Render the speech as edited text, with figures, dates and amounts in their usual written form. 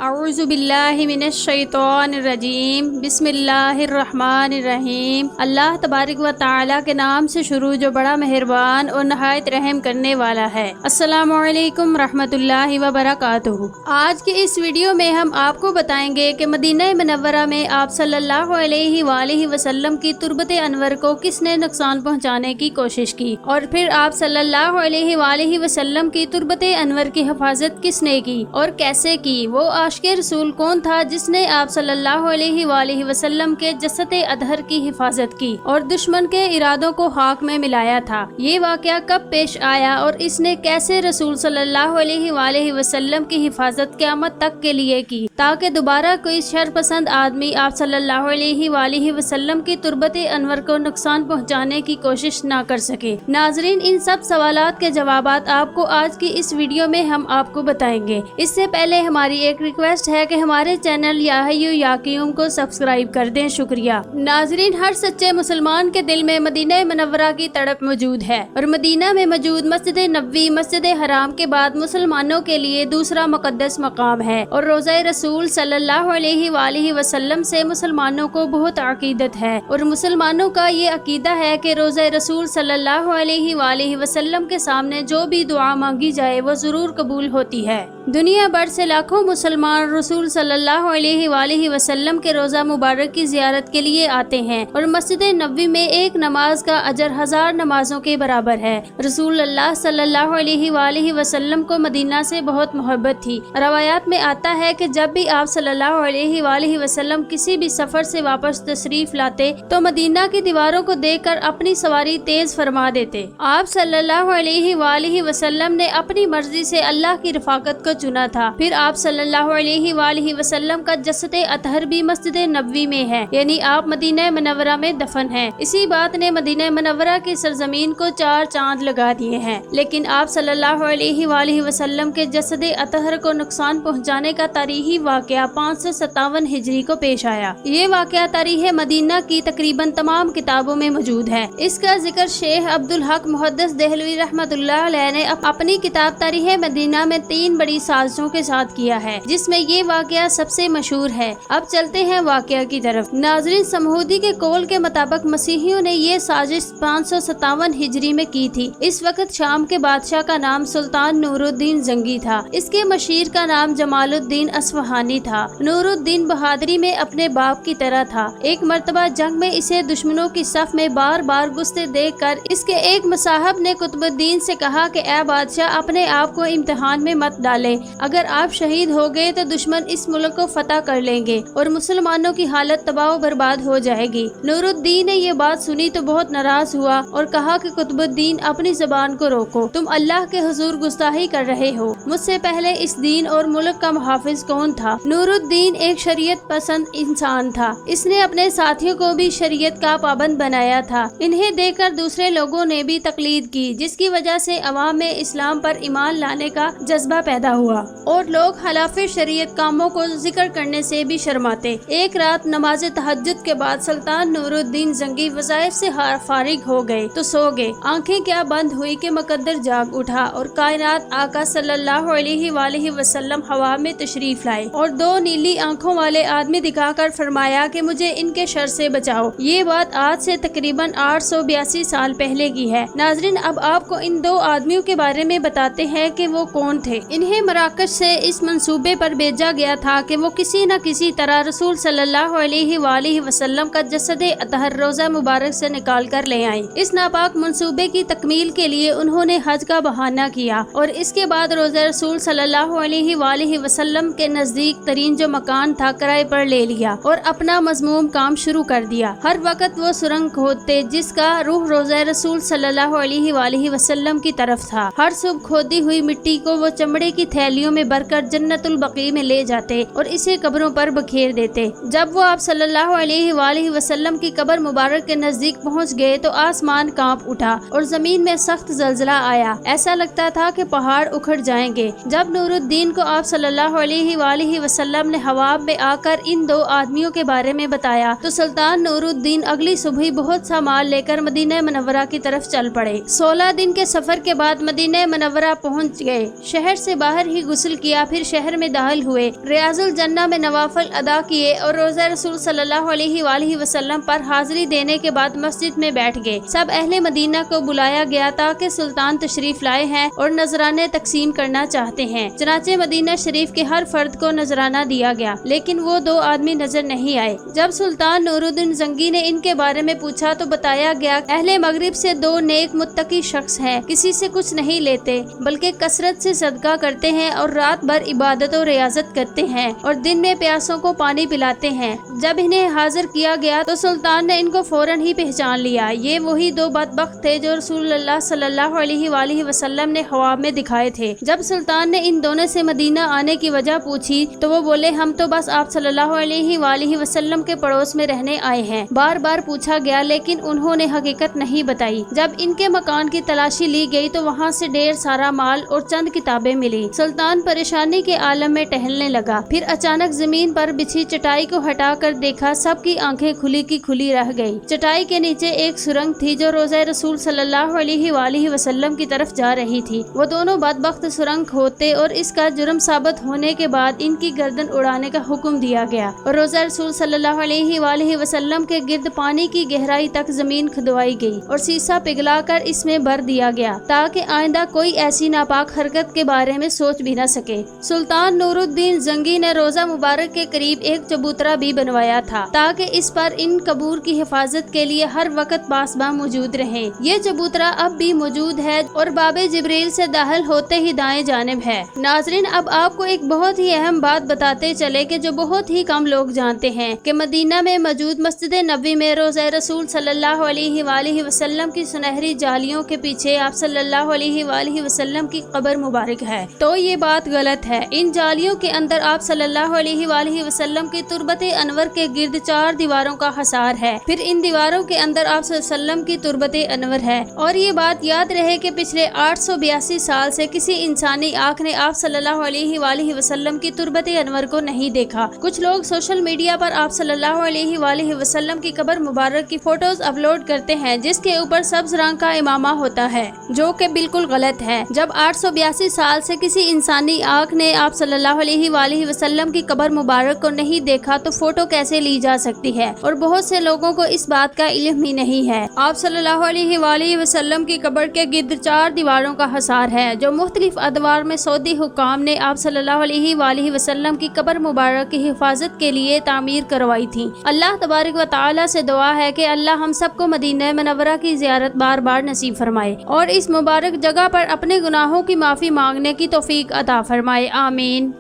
اعوذ باللہ من الشیطان الرجیم بسم اللہ الرحمن الرحیم۔ اللہ تبارک و تعالی کے نام سے شروع جو بڑا مہربان اور نہایت رحم کرنے والا ہے۔ السلام علیکم رحمۃ اللہ وبرکاتہ۔ آج کی اس ویڈیو میں ہم آپ کو بتائیں گے کہ مدینہ منورہ میں آپ صلی اللہ علیہ وآلہ وسلم کی تربت انور کو کس نے نقصان پہنچانے کی کوشش کی، اور پھر آپ صلی اللہ علیہ وآلہ وسلم کی تربت انور کی حفاظت کس نے کی اور کیسے کی۔ وہ عاشق رسول کون تھا جس نے آپ صلی اللہ علیہ وآلہ وسلم کے جسد اطہر کی حفاظت کی اور دشمن کے ارادوں کو خاک میں ملایا تھا۔ یہ واقعہ کب پیش آیا اور اس نے کیسے رسول صلی اللہ علیہ وآلہ وسلم کی حفاظت قیامت تک کے لیے کی، تاکہ دوبارہ کوئی شر پسند آدمی آپ صلی اللہ علیہ وآلہ وسلم کی تربت انور کو نقصان پہنچانے کی کوشش نہ کر سکے۔ ناظرین، ان سب سوالات کے جوابات آپ کو آج کی اس ویڈیو میں ہم آپ کو بتائیں گے۔ اس سے پہلے ہماری ایک ریکویسٹ ہے کہ ہمارے چینل یا حیو یا قیوم کو سبسکرائب کر دیں، شکریہ۔ ناظرین، ہر سچے مسلمان کے دل میں مدینہ منورہ کی تڑپ موجود ہے، اور مدینہ میں موجود مسجد نبوی مسجد حرام کے بعد مسلمانوں کے لیے دوسرا مقدس مقام ہے، اور روضہ رسول صلی اللہ علیہ وآلہ وسلم سے مسلمانوں کو بہت عقیدت ہے، اور مسلمانوں کا یہ عقیدہ ہے کہ روضہ رسول صلی اللہ علیہ وآلہ وسلم کے سامنے جو بھی دعا مانگی جائے وہ ضرور قبول ہوتی ہے۔ دنیا بھر سے لاکھوں مسلمان رسول صلی اللہ علیہ وآلہ وسلم کے روضہ مبارک کی زیارت کے لیے آتے ہیں، اور مسجد نبوی میں ایک نماز کا اجر 1000 نمازوں کے برابر ہے۔ رسول اللہ صلی اللہ علیہ وآلہ وسلم کو مدینہ سے بہت محبت تھی۔ روایات میں آتا ہے کہ جب بھی آپ صلی اللہ علیہ وآلہ وسلم کسی بھی سفر سے واپس تشریف لاتے تو مدینہ کی دیواروں کو دیکھ کر اپنی سواری تیز فرما دیتے۔ آپ صلی اللہ علیہ وآلہ وسلم نے اپنی مرضی سے اللہ کی رفاقت کو چنا تھا۔ پھر آپ صلی اللہ علیہ وآلہ وسلم کا جسد اطہر بھی مسجد نبوی میں ہے، یعنی آپ مدینہ منورہ میں دفن ہیں۔ اسی بات نے مدینہ منورہ کی سرزمین کو 4 چاند لگا دیے ہیں۔ لیکن آپ صلی اللہ علیہ وآلہ وسلم کے جسد اطہر کو نقصان پہنچانے کا تاریخی واقعہ 557 ہجری کو پیش آیا۔ یہ واقعہ تاریخ مدینہ کی تقریباً تمام کتابوں میں موجود ہے۔ اس کا ذکر شیخ عبدالحق محدث دہلوی رحمۃ اللہ علیہ نے اپنی کتاب تاریخ مدینہ میں 3 بڑی سازشوں کے ساتھ کیا ہے، جس میں یہ واقعہ سب سے مشہور ہے۔ اب چلتے ہیں واقعہ کی طرف۔ ناظرین، سمہودی کے قول کے مطابق مسیحیوں نے یہ سازش 557 ہجری میں کی تھی۔ اس وقت شام کے بادشاہ کا نام سلطان نور الدین زنگی تھا۔ اس کے مشیر کا نام جمال الدین اصفہانی تھا۔ نور الدین بہادری میں اپنے باپ کی طرح تھا۔ ایک مرتبہ جنگ میں اسے دشمنوں کی صف میں بار بار گھستے دیکھ کر اس کے ایک مصاحب نے قطب الدین سے کہا کہ اے بادشاہ، اپنے آپ کو امتحان میں مت ڈالے۔ اگر آپ شہید ہو گئے تو دشمن اس ملک کو فتح کر لیں گے اور مسلمانوں کی حالت تباہ و برباد ہو جائے گی۔ نور الدین نے یہ بات سنی تو بہت ناراض ہوا اور کہا کہ قطب الدین، اپنی زبان کو روکو، تم اللہ کے حضور گستاخی کر رہے ہو۔ مجھ سے پہلے اس دین اور ملک کا محافظ کون تھا؟ نور الدین ایک شریعت پسند انسان تھا۔ اس نے اپنے ساتھیوں کو بھی شریعت کا پابند بنایا تھا۔ انہیں دیکھ کر دوسرے لوگوں نے بھی تقلید کی، جس کی وجہ سے عوام میں اسلام پر ایمان لانے کا جذبہ پیدا ہوا اور لوگ خلاف شریعت کاموں کو ذکر کرنے سے بھی شرماتے۔ ایک رات نماز تہجد کے بعد سلطان نور الدین زنگی وظائف سے فارغ ہو گئے تو سو گئے۔ آنکھیں کیا بند ہوئی کہ مقدر جاگ اٹھا اور کائنات آقا صلی اللہ علیہ وآلہ وسلم ہوا میں تشریف لائے اور 2 نیلی آنکھوں والے آدمی دکھا کر فرمایا کہ مجھے ان کے شر سے بچاؤ۔ یہ بات آج سے تقریباً 882 سال پہلے کی ہے۔ ناظرین، اب آپ کو ان 2 آدمیوں کے بارے میں بتاتے ہیں کہ وہ کون تھے۔ انہیں مراکش سے اس منصوبے پر بھیجا گیا تھا کہ وہ کسی نہ کسی طرح رسول صلی اللہ علیہ وآلہ وسلم کا جسد اطہر روضہ مبارک سے نکال کر لے آئیں۔ اس ناپاک منصوبے کی تکمیل کے لیے انہوں نے حج کا بہانہ کیا اور اس کے بعد روضہ رسول صلی اللہ علیہ وآلہ وسلم کے نزدیک ترین جو مکان تھا کرائے پر لے لیا اور اپنا مذموم کام شروع کر دیا۔ ہر وقت وہ سرنگ کھودتے جس کا روح روضہ رسول صلی اللہ علیہ وآلہ وسلم کی طرف تھا۔ ہر صبح کھودی ہوئی مٹی کو وہ چمڑے کی تھیلیوں میں بھر کر جنت البقیع میں لے جاتے اور اسے قبروں پر بکھیر دیتے۔ جب وہ آپ صلی اللہ علیہ وآلہ وسلم کی قبر مبارک کے نزدیک پہنچ گئے تو آسمان کانپ اٹھا اور زمین میں سخت زلزلہ آیا۔ ایسا لگتا تھا کہ پہاڑ اکھڑ جائیں گے۔ جب نور الدین کو آپ صلی اللہ علیہ وآلہ وسلم نے خواب میں آ کر ان 2 آدمیوں کے بارے میں بتایا تو سلطان نور الدین اگلی صبح بہت سا مال لے کر مدینہ منورہ کی طرف چل پڑے۔ 16 دن کے سفر کے بعد مدینہ منورہ پہنچ گئے۔ شہر سے باہر ہی غسل کیا، پھر شہر میں داخل ہوئے، ریاض الجنہ میں نوافل ادا کیے اور روزہ رسول صلی اللہ علیہ وآلہ وسلم پر حاضری دینے کے بعد مسجد میں بیٹھ گئے۔ سب اہل مدینہ کو بلایا گیا تاکہ سلطان تشریف لائے ہیں اور نذرانے تقسیم کرنا چاہتے ہیں۔ چنانچہ مدینہ شریف کے ہر فرد کو نذرانہ دیا گیا، لیکن وہ 2 آدمی نظر نہیں آئے۔ جب سلطان نور الدین زنگی نے ان کے بارے میں پوچھا تو بتایا گیا اہل مغرب سے 2 نیک متقی شخص ہیں، کسی سے کچھ نہیں لیتے بلکہ کثرت سے صدقہ کرتے ہیں اور رات بھر عبادت و ریاضت کرتے ہیں اور دن میں پیاسوں کو پانی پلاتے ہیں۔ جب انہیں حاضر کیا گیا تو سلطان نے ان کو فوراً ہی پہچان لیا۔ یہ وہی 2 بدبخت تھے جو رسول اللہ صلی اللہ علیہ وآلہ وسلم نے خواب میں دکھائے تھے۔ جب سلطان نے ان دونوں سے مدینہ آنے کی وجہ پوچھی تو وہ بولے ہم تو بس آپ صلی اللہ علیہ وآلہ وسلم کے پڑوس میں رہنے آئے ہیں۔ بار بار پوچھا گیا لیکن انہوں نے حقیقت نہیں بتائی۔ جب ان کے مکان کی تلاشی لی گئی تو وہاں سے ڈھیر سارا مال اور چند کتابیں ملی۔ سلطان پریشانی کے عالم میں ٹہلنے لگا، پھر اچانک زمین پر بچھی چٹائی کو ہٹا کر دیکھا، سب کی آنکھیں کھلی کی کھلی رہ گئی۔ چٹائی کے نیچے ایک سرنگ تھی جو روزہ رسول صلی اللہ علیہ وآلہ وسلم کی طرف جا رہی تھی۔ وہ دونوں بدبخت سرنگ کھودتے اور اس کا جرم ثابت ہونے کے بعد ان کی گردن اڑانے کا حکم دیا گیا اور روزہ رسول صلی اللہ علیہ وآلہ وسلم کے گرد پانی کی گہرائی تک زمین کھدوائی گئی اور سیسا پگھلا کر اس میں بھر دیا گیا تاکہ آئندہ کوئی ایسی ناپاک حرکت کے بارے میں سوچ بھی نہ سکے۔ سلطان نور الدین زنگی نے روزہ مبارک کے قریب ایک چبوترا بھی بنوایا تھا تاکہ اس پر ان قبور کی حفاظت کے لیے ہر وقت پاسباں موجود رہیں۔ یہ چبوترا اب بھی موجود ہے اور باب جبریل سے داخل ہوتے ہی دائیں جانب ہے۔ ناظرین، اب آپ کو ایک بہت ہی اہم بات بتاتے چلے کہ جو بہت ہی کم لوگ جانتے ہیں کہ مدینہ میں موجود مسجد نبوی میں روزہ رسول صلی اللہ علیہ وآلہ وسلم کی سنہری جالیوں کے پیچھے آپ صلی اللہ علیہ وآلہ وسلم کی قبر مبارک ہے۔ تو یہ بات غلط ہے۔ ان جالیوں کے اندر آپ صلی اللہ علیہ وآلہ وسلم کی تربت انور کے گرد 4 دیواروں کا حصار ہے، پھر ان دیواروں کے اندر آپ صلی اللہ علیہ وسلم کی تربت انور ہے۔ اور یہ بات یاد رہے کہ پچھلے 882 سال سے کسی انسانی آنکھ نے آپ صلی اللہ علیہ وآلہ وسلم کی تربت انور کو نہیں دیکھا۔ کچھ لوگ سوشل میڈیا پر آپ صلی اللہ علیہ وآلہ وسلم کی قبر مبارک کی فوٹوز اپلوڈ کرتے ہیں جس کے اوپر سبز رنگ کا امامہ ہوتا ہے، جو کہ بالکل غلط ہے۔ جب 882 سال سے کسی انسانی آنکھ نے آپ صلی اللہ علیہ وآلہ وسلم کی قبر مبارک کو نہیں دیکھا تو فوٹو کیسے لی جا سکتی ہے؟ اور بہت سے لوگوں کو اس بات کا علم ہی نہیں ہے۔ آپ صلی اللہ علیہ وآلہ وسلم کی قبر کے گرد 4 دیواروں کا حصار ہے جو مختلف ادوار میں سعودی حکام نے آپ صلی اللہ علیہ وآلہ وسلم کی قبر مبارک کی حفاظت کے لیے تعمیر کروائی تھی۔ اللہ تبارک و تعالی سے دعا ہے کہ اللہ ہم سب کو مدینہ منورہ کی زیارت بار بار نصیب فرمائے اور اس مبارک جگہ پر اپنے گناہوں کی معافی مانگنے کی توفیق عطا فرمائے، آمین۔